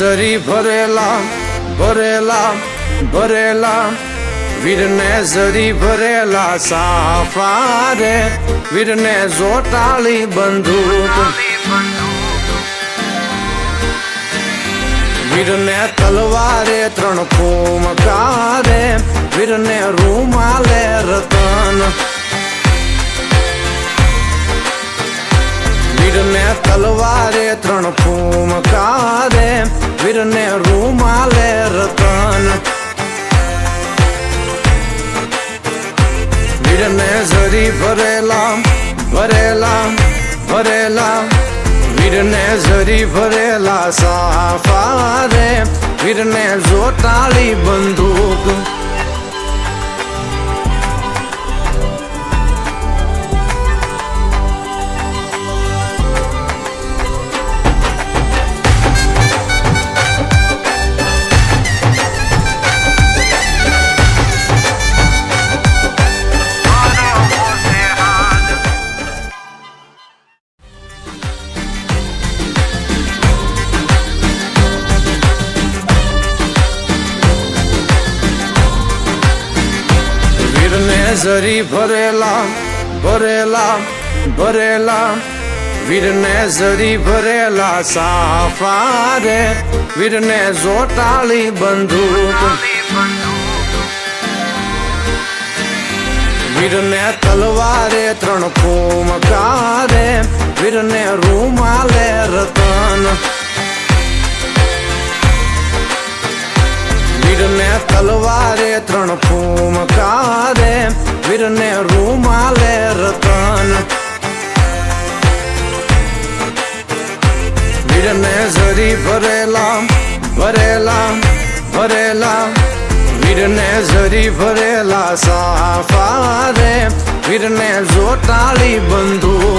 જરી ભરેલા ભરેલા ભરેલા વીરને જરી ભરેલા સાફા રે વીરને જોટાળી બંદૂક વીરને તલવારે ત્રણ ફૂમકારે વીરને રૂમાલે રતન વીરને તલવારે ત્રણ ફૂમકારે વીરને રૂમાલે રતન વીરને જરી ભરેલા ભરેલા ભરેલા વીરને જરી ભરેલા સાફા રે વીરને જોટાળી બંદૂક જરી ભરેલા ભરેલા ભરેલા વીરને જરી ભરેલા સાફા રે વીરને જોટાળી બંદૂક વીરને તલવારે ત્રણ ફૂમકારે વીરને રૂમાલે રતન વીરને તલવારે ત્રણ ફૂમકારે વીરને રૂમાલે રતન વીરને જરી ભરેલા ભરેલા ભરેલા વીરને જરી ભરેલા સાફા રે વીરને જોટાળી બંદૂક